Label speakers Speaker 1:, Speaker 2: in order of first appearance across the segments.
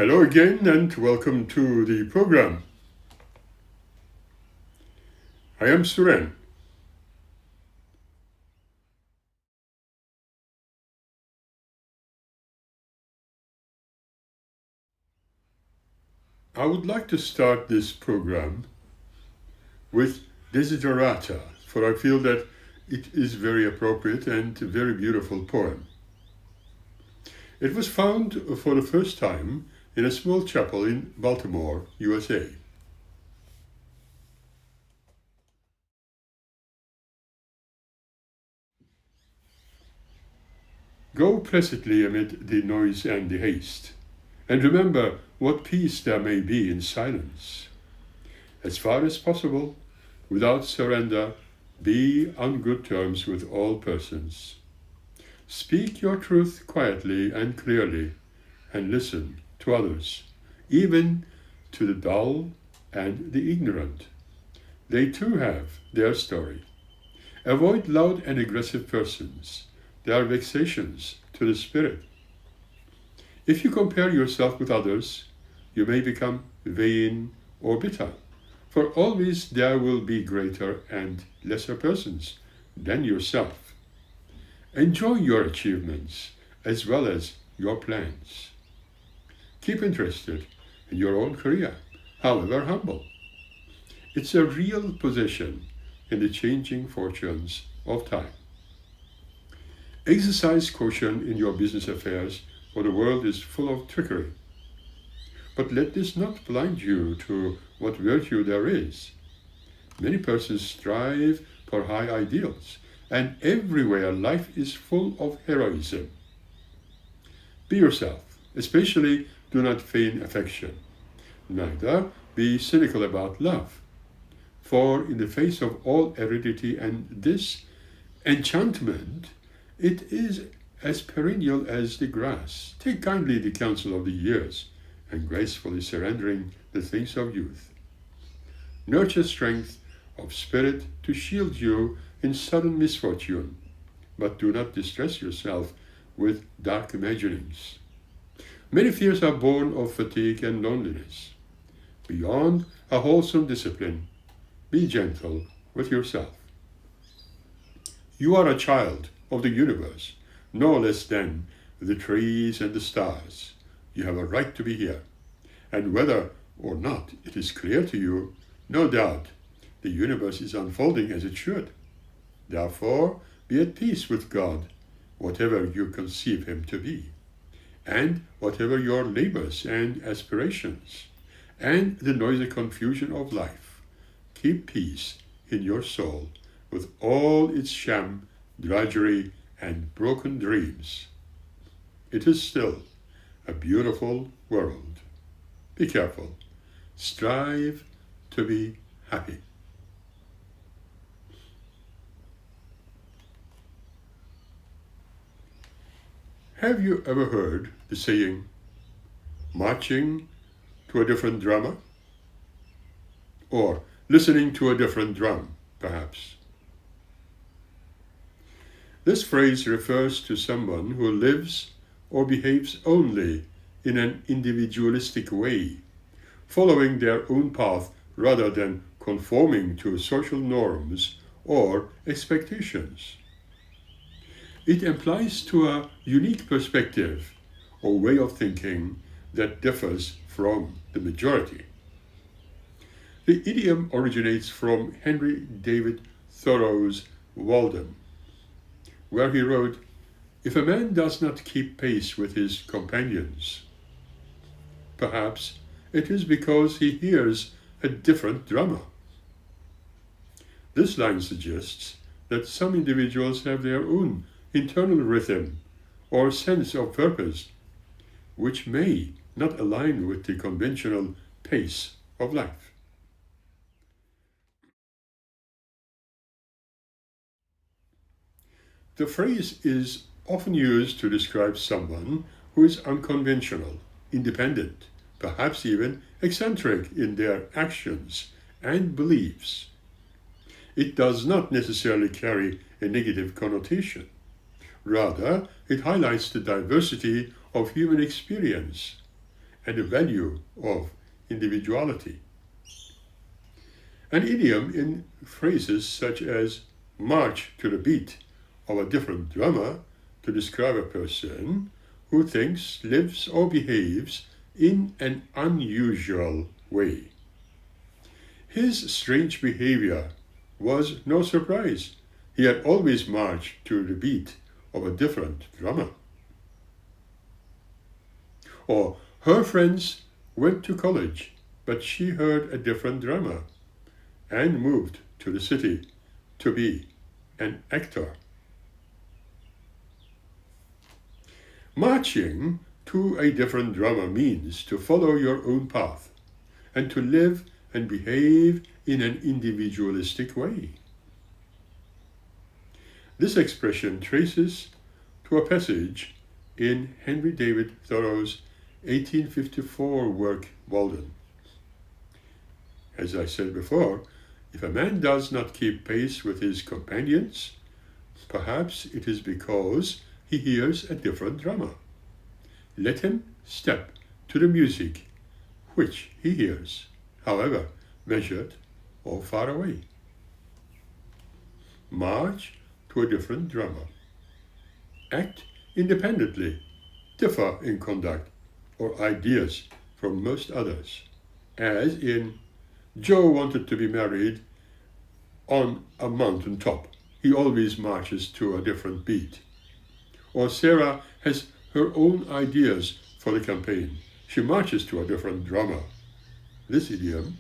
Speaker 1: Hello again and welcome to the program. I am Suren. I would like to start this program with Desiderata, for I feel that it is very appropriate and a very beautiful poem. It was found for the first time in a small chapel in Baltimore, USA. Go placidly amid the noise and the haste, and remember what peace there may be in silence. As far as possible, without surrender, be on good terms with all persons. Speak your truth quietly and clearly, and listen to others, even to the dull and the ignorant. They too have their story. Avoid loud and aggressive persons. They are vexations to the spirit. If you compare yourself with others, you may become vain or bitter, for always there will be greater and lesser persons than yourself. Enjoy your achievements as well as your plans. Keep interested in your own career, however humble. It's a real position in the changing fortunes of time. Exercise caution in your business affairs, for the world is full of trickery. But let this not blind you to what virtue there is. Many persons strive for high ideals, and everywhere life is full of heroism. Be yourself, especially do not feign affection. Neither be cynical about love. For in the face of all aridity and disenchantment, it is as perennial as the grass. Take kindly the counsel of the years, and gracefully surrendering the things of youth. Nurture strength of spirit to shield you in sudden misfortune, but do not distress yourself with dark imaginings. Many fears are born of fatigue and loneliness. Beyond a wholesome discipline, be gentle with yourself. You are a child of the universe, no less than the trees and the stars. You have a right to be here. And whether or not it is clear to you, no doubt the universe is unfolding as it should. Therefore, be at peace with God, whatever you conceive him to be, and whatever your labors and aspirations, and the noisy confusion of life. Keep peace in your soul with all its sham, drudgery, and broken dreams. It is still a beautiful world. Be careful. Strive to be happy. Have you ever heard the saying, marching to a different drummer? Or listening to a different drum, perhaps. This phrase refers to someone who lives or behaves only in an individualistic way, following their own path rather than conforming to social norms or expectations. It applies to a unique perspective or way of thinking that differs from the majority. The idiom originates from Henry David Thoreau's Walden, where he wrote, "If a man does not keep pace with his companions, perhaps it is because he hears a different drummer." This line suggests that some individuals have their own internal rhythm or sense of purpose, which may not align with the conventional pace of life. The phrase is often used to describe someone who is unconventional, independent, perhaps even eccentric in their actions and beliefs. It does not necessarily carry a negative connotation. Rather, it highlights the diversity of human experience and the value of individuality. An idiom in phrases such as march to the beat of a different drummer to describe a person who thinks, lives, or behaves in an unusual way. His strange behavior was no surprise. He had always marched to the beat of a different drummer. Or her friends went to college, but she heard a different drummer and moved to the city to be an actor. Marching to a different drummer means to follow your own path and to live and behave in an individualistic way. This expression traces to a passage in Henry David Thoreau's 1854 work, Walden. As I said before, if a man does not keep pace with his companions, perhaps it is because he hears a different drummer. Let him step to the music which he hears, however measured or far away. March to a different drummer. Act independently, differ in conduct or ideas from most others, as in Joe wanted to be married on a mountain top. He always marches to a different beat. Or Sarah has her own ideas for the campaign. She marches to a different drummer. This idiom,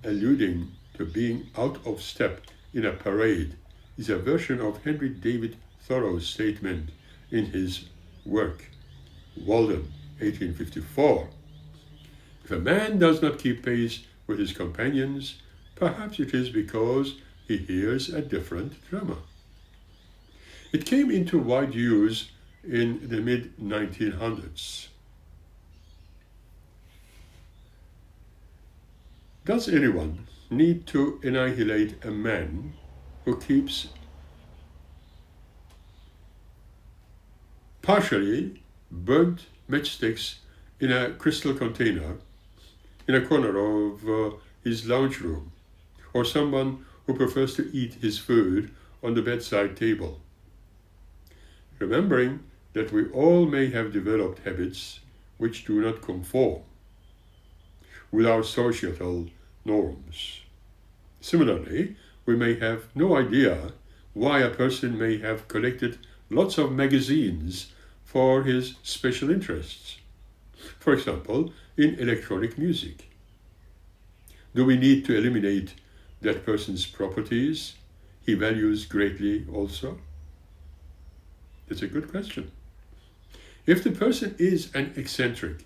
Speaker 1: alluding to being out of step in a parade, is a version of Henry David Thoreau's statement in his work, Walden, 1854. If a man does not keep pace with his companions, perhaps it is because he hears a different drummer. It came into wide use in the mid-1900s. Does anyone need to annihilate a man who keeps partially burnt matchsticks in a crystal container in a corner of his lounge room, or someone who prefers to eat his food on the bedside table? Remembering that we all may have developed habits which do not conform with our societal norms. Similarly, we may have no idea why a person may have collected lots of magazines for his special interests. For example, in electronic music. Do we need to eliminate that person's properties he values greatly also? It's a good question. If the person is an eccentric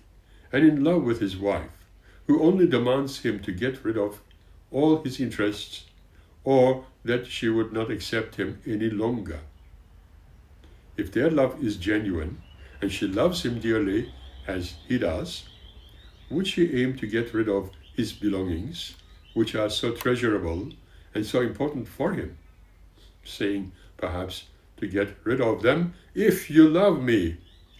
Speaker 1: and in love with his wife, who only demands him to get rid of all his interests, or that she would not accept him any longer, if their love is genuine and she loves him dearly as he does, would she aim to get rid of his belongings, which are so treasurable and so important for him, saying perhaps to get rid of them if you love me?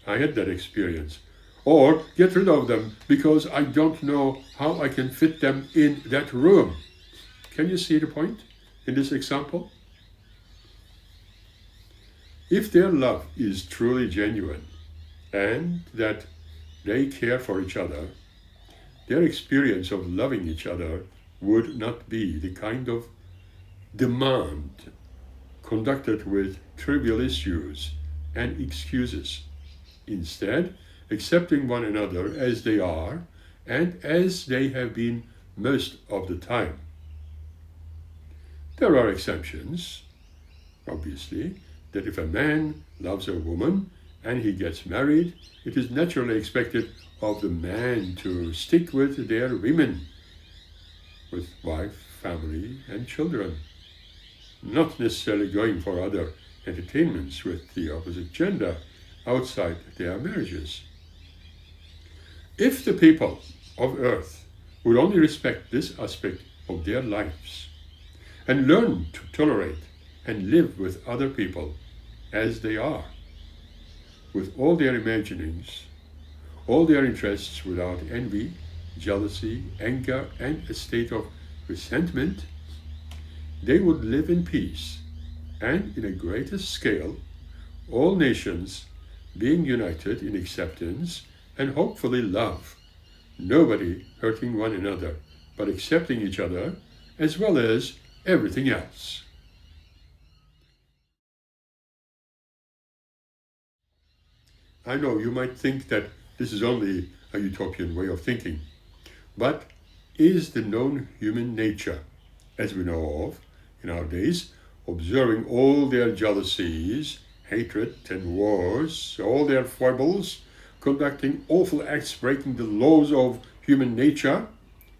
Speaker 1: I had that experience. Or get rid of them because I don't know how I can fit them in that room. Can you see the point in this example? If their love is truly genuine and that they care for each other, their experience of loving each other would not be the kind of demand conducted with trivial issues and excuses. Instead, accepting one another as they are and as they have been most of the time. There are exceptions, obviously, that if a man loves a woman and he gets married, it is naturally expected of the man to stick with their women, with wife, family, and children, not necessarily going for other entertainments with the opposite gender outside their marriages. If the people of earth would only respect this aspect of their lives and learn to tolerate and live with other people as they are, with all their imaginings, all their interests without envy, jealousy, anger, and a state of resentment, they would live in peace and in a greater scale, all nations being united in acceptance and hopefully love, nobody hurting one another, but accepting each other as well as everything else. I know you might think that this is only a utopian way of thinking, but is the known human nature, as we know of in our days, observing all their jealousies, hatred, and wars, all their foibles, conducting awful acts breaking the laws of human nature,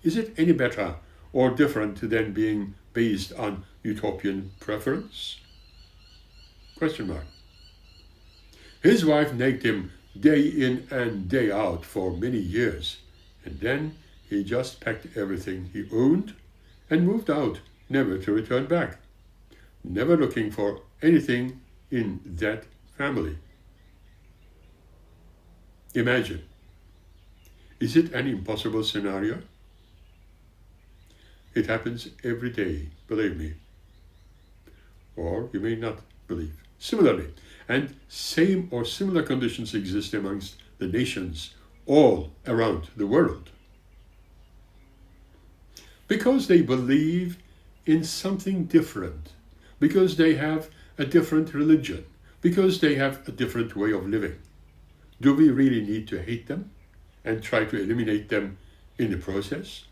Speaker 1: is it any better or different than being based on utopian preference? Question mark. His wife nagged him day in and day out for many years, and then he just packed everything he owned and moved out, never to return back, never looking for anything in that family. Imagine. Is it an impossible scenario? It happens every day, believe me. Or you may not believe. Similarly, and same or similar conditions exist amongst the nations all around the world. Because they believe in something different, because they have a different religion, because they have a different way of living. Do we really need to hate them and try to eliminate them in the process?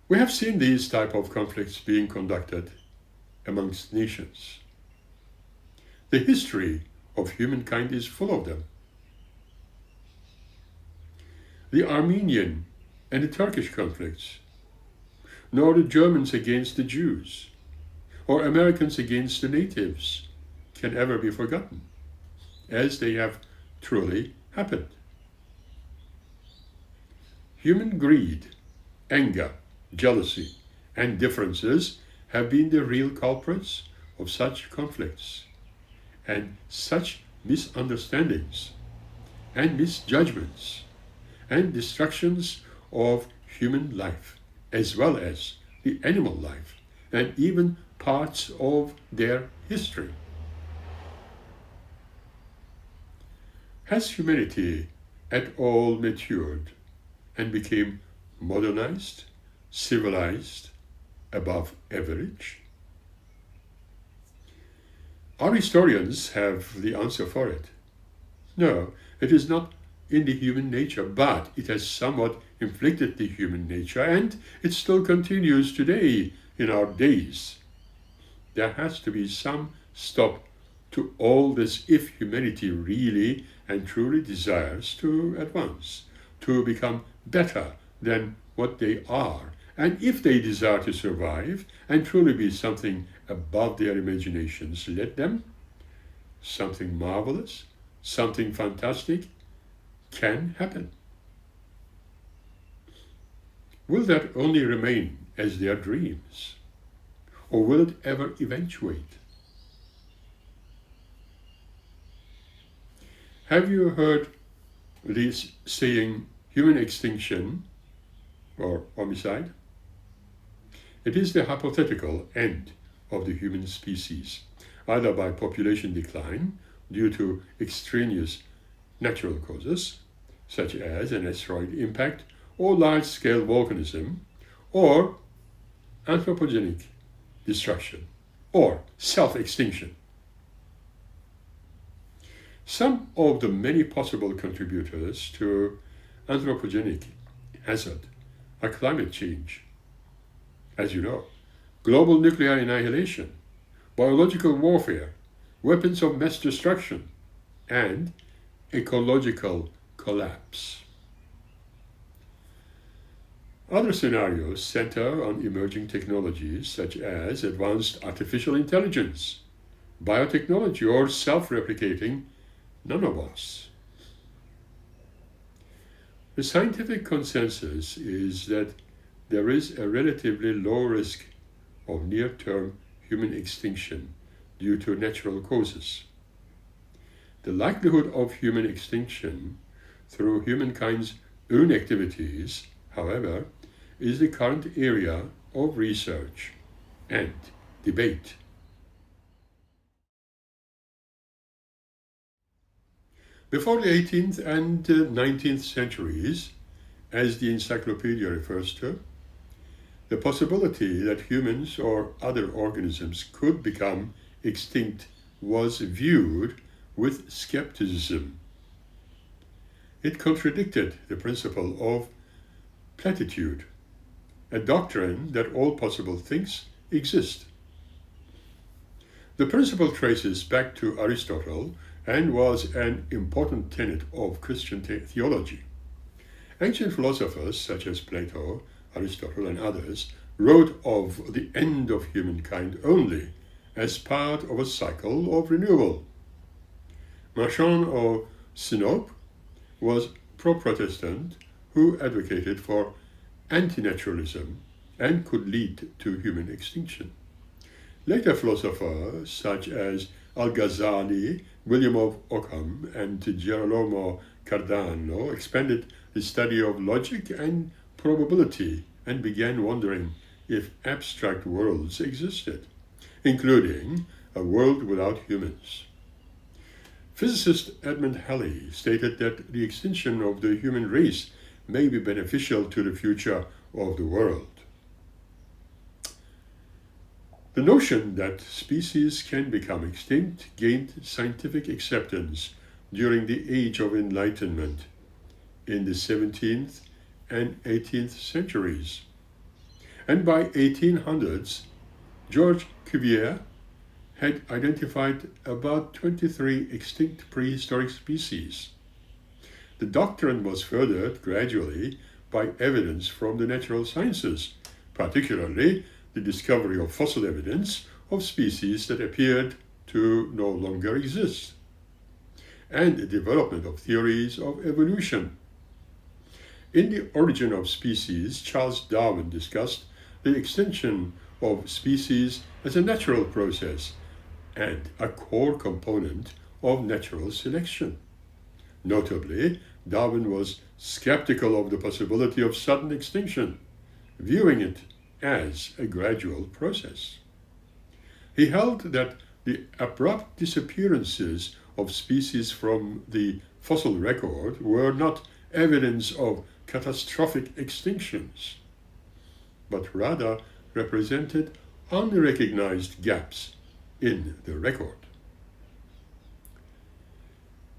Speaker 1: We have seen these type of conflicts being conducted amongst nations. The history of humankind is full of them. The Armenian and the Turkish conflicts, nor the Germans against the Jews, or Americans against the natives, can ever be forgotten, as they have truly happened. Human greed, anger, jealousy, and differences have been the real culprits of such conflicts and such misunderstandings and misjudgments and destructions of human life, as well as the animal life and even parts of their history. Has humanity at all matured and became modernized, civilized, above average? Our historians have the answer for it. No, it is not in the human nature, but it has somewhat inflicted the human nature, and it still continues today in our days. There has to be some stop to all this if humanity really and truly desires to advance, to become better than what they are, and if they desire to survive and truly be something above their imaginations, let them. Something marvelous, something fantastic can happen. Will that only remain as their dreams? Or will it ever eventuate? Have you heard this saying, human extinction or homicide? It is the hypothetical end of the human species, either by population decline due to extraneous natural causes, such as an asteroid impact or large-scale volcanism, or anthropogenic destruction, or self-extinction. Some of the many possible contributors to anthropogenic hazard are climate change, as you know, global nuclear annihilation, biological warfare, weapons of mass destruction, and ecological collapse. Other scenarios center on emerging technologies such as advanced artificial intelligence, biotechnology, or self-replicating nanobots. The scientific consensus is that there is a relatively low risk of near-term human extinction due to natural causes. The likelihood of human extinction through humankind's own activities, however, is the current area of research and debate. Before the 18th and 19th centuries, as the encyclopedia refers to, the possibility that humans or other organisms could become extinct was viewed with skepticism. It contradicted the principle of platitude, a doctrine that all possible things exist. The principle traces back to Aristotle and was an important tenet of Christian theology. Ancient philosophers such as Plato, Aristotle, and others wrote of the end of humankind only as part of a cycle of renewal. Marchand of Sinope was pro-Protestant who advocated for anti-naturalism and could lead to human extinction. Later philosophers such as Al-Ghazali, William of Ockham, and Girolamo Cardano expanded the study of logic and probability and began wondering if abstract worlds existed, including a world without humans. Physicist Edmund Halley stated that the extinction of the human race may be beneficial to the future of the world. The notion that species can become extinct gained scientific acceptance during the Age of Enlightenment in the 17th and 18th centuries. And by 1800s, George Cuvier had identified about 23 extinct prehistoric species. The doctrine was furthered gradually by evidence from the natural sciences, particularly the discovery of fossil evidence of species that appeared to no longer exist, and the development of theories of evolution. In The Origin of Species, Charles Darwin discussed the extinction of species as a natural process and a core component of natural selection. Notably, Darwin was skeptical of the possibility of sudden extinction, viewing it as a gradual process. He held that the abrupt disappearances of species from the fossil record were not evidence of catastrophic extinctions, but rather represented unrecognized gaps in the record.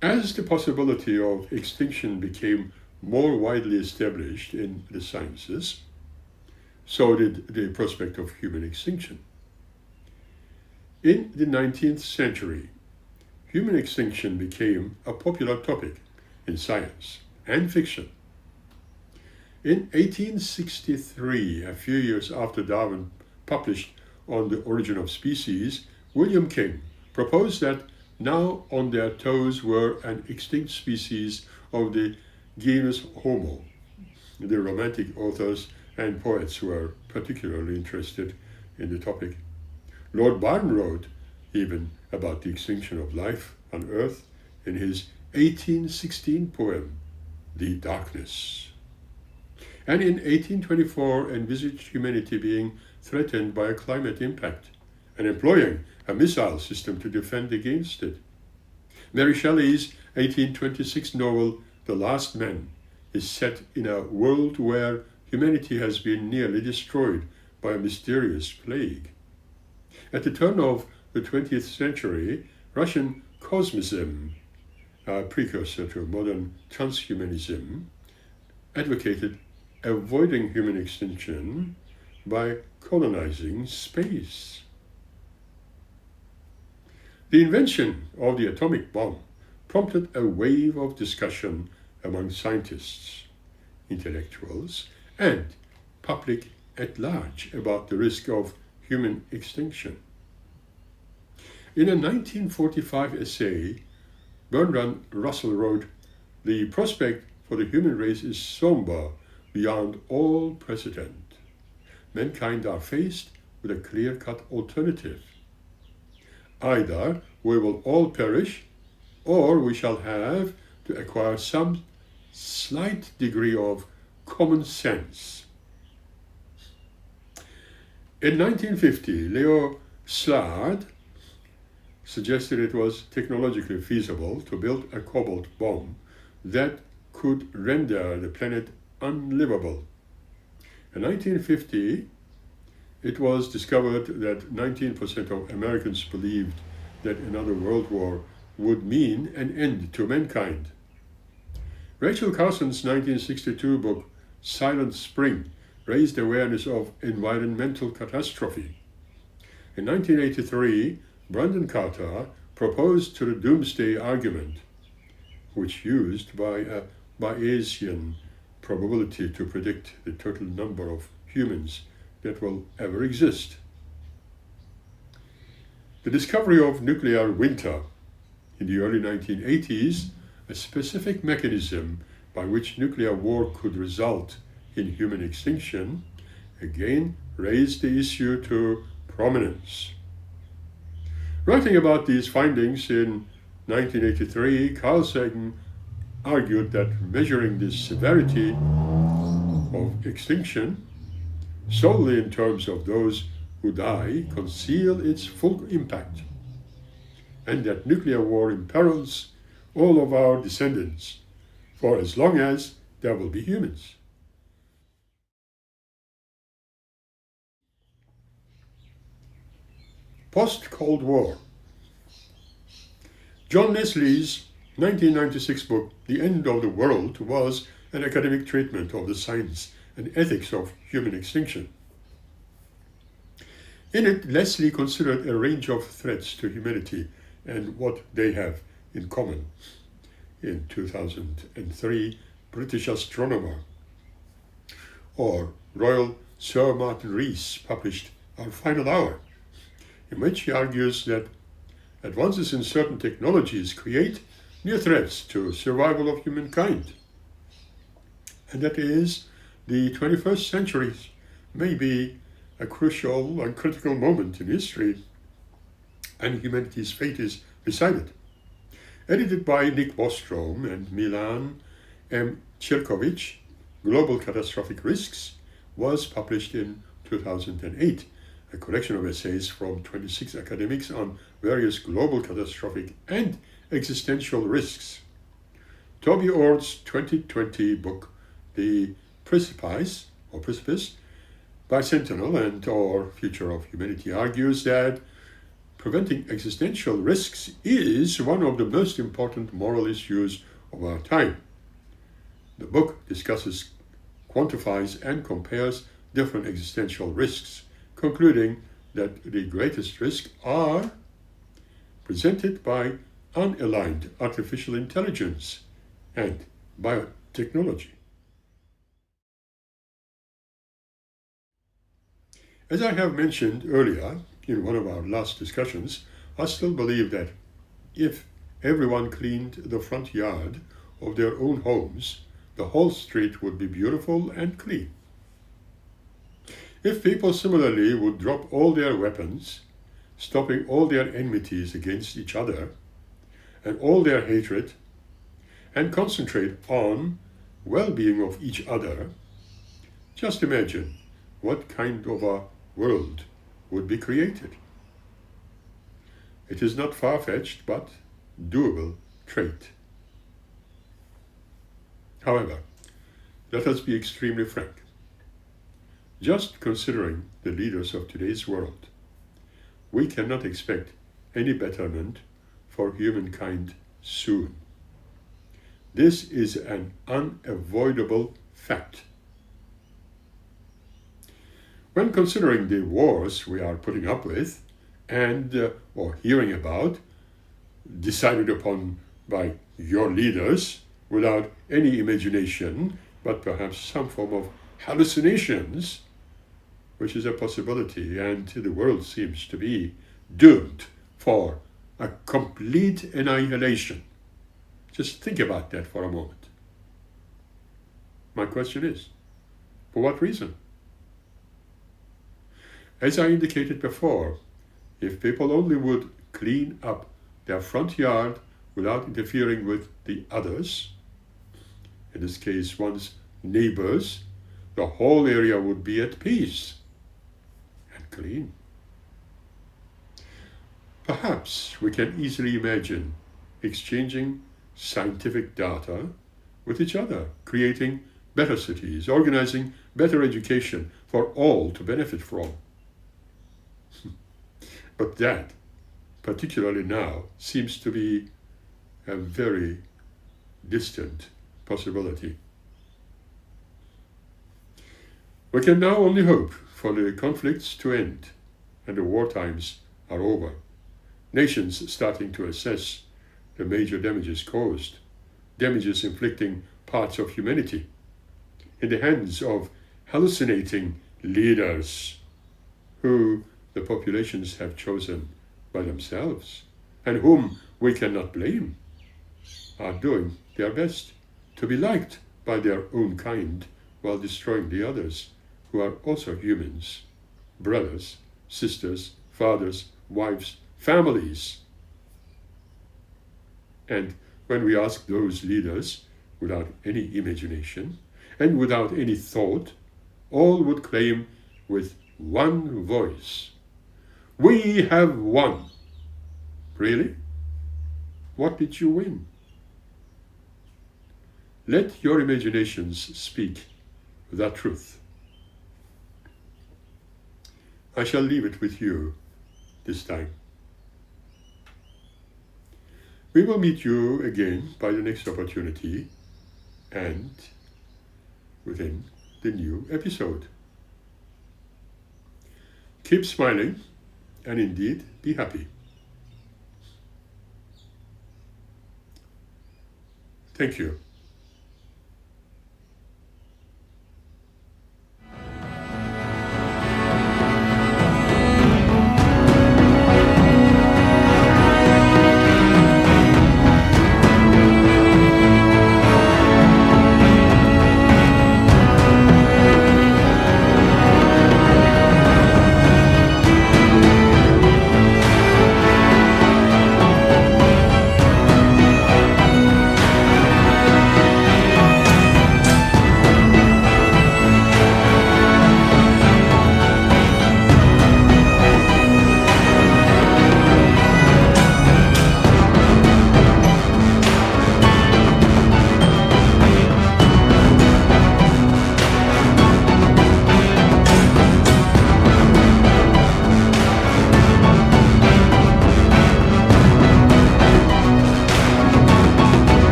Speaker 1: As the possibility of extinction became more widely established in the sciences, so did the prospect of human extinction. In the 19th century, human extinction became a popular topic in science and fiction. In 1863, a few years after Darwin published On the Origin of Species, William King proposed that now on their toes were an extinct species of the genus Homo. The Romantic authors and poets were particularly interested in the topic. Lord Byron wrote even about the extinction of life on Earth in his 1816 poem, The Darkness, and in 1824 envisaged humanity being threatened by a climate impact and employing a missile system to defend against it. Mary Shelley's 1826 novel, The Last Man, is set in a world where humanity has been nearly destroyed by a mysterious plague. At the turn of the 20th century, Russian cosmism, a precursor to modern transhumanism, advocated avoiding human extinction by colonizing space. The invention of the atomic bomb prompted a wave of discussion among scientists, intellectuals, and public at large about the risk of human extinction. In a 1945 essay, Bertrand Russell wrote, "The prospect for the human race is somber beyond all precedent. Mankind are faced with a clear-cut alternative. Either we will all perish, or we shall have to acquire some slight degree of common sense. In 1950, Leo Szilard suggested it was technologically feasible to build a cobalt bomb that could render the planet unlivable. In 1950, it was discovered that 19% of Americans believed that another world war would mean an end to mankind. Rachel Carson's 1962 book, Silent Spring, raised awareness of environmental catastrophe. In 1983, Brandon Carter proposed to the doomsday argument, which used by a Bayesian probability to predict the total number of humans that will ever exist. The discovery of nuclear winter in the early 1980s, a specific mechanism by which nuclear war could result in human extinction, again raised the issue to prominence. Writing about these findings in 1983, Carl Sagan argued that measuring the severity of extinction solely in terms of those who die conceal its full impact, and that nuclear war imperils all of our descendants for as long as there will be humans. Post-Cold War. John Leslie's 1996 book, The End of the World, was an academic treatment of the science and ethics of human extinction. In it, Leslie considered a range of threats to humanity and what they have in common. In 2003, British astronomer or Royal Sir Martin Rees published Our Final Hour, in which he argues that advances in certain technologies create new threats to survival of humankind. And that is, the 21st century may be a crucial and critical moment in history, and humanity's fate is decided. Edited by Nick Bostrom and Milan M. Chirkovich, Global Catastrophic Risks was published in 2008, a collection of essays from 26 academics on various global catastrophic and existential risks. Toby Ord's 2020 book, The Precipice, Bicentennial and or Future of Humanity, argues that preventing existential risks is one of the most important moral issues of our time. The book discusses, quantifies, and compares different existential risks, concluding that the greatest risks are presented by unaligned artificial intelligence and biotechnology. As I have mentioned earlier in one of our last discussions, I still believe that if everyone cleaned the front yard of their own homes, the whole street would be beautiful and clean. If people similarly would drop all their weapons, stopping all their enmities against each other and all their hatred, and concentrate on well-being of each other, just imagine what kind of a world would be created. It is not far-fetched, but doable trait. However, let us be extremely frank. Just considering the leaders of today's world, we cannot expect any betterment for humankind soon. This is an unavoidable fact. When considering the wars we are putting up with and or hearing about, decided upon by your leaders without any imagination, but perhaps some form of hallucinations, which is a possibility, and the world seems to be doomed for a complete annihilation. Just think about that for a moment. My question is, for what reason? As I indicated before, if people only would clean up their front yard without interfering with the others, in this case one's neighbors, the whole area would be at peace and clean. Perhaps we can easily imagine exchanging scientific data with each other, creating better cities, organizing better education for all to benefit from. But that, particularly now, seems to be a very distant possibility. We can now only hope for the conflicts to end and the war times are over. Nations starting to assess the major damages caused, damages inflicting parts of humanity, in the hands of hallucinating leaders who the populations have chosen by themselves, and whom we cannot blame, are doing their best to be liked by their own kind while destroying the others, who are also humans, brothers, sisters, fathers, wives, families. And when we ask those leaders, without any imagination and without any thought, all would claim with one voice, "We have won." Really? What did you win? Let your imaginations speak that truth. I shall leave it with you this time. We will meet you again by the next opportunity and within the new episode. Keep smiling and indeed be happy. Thank you.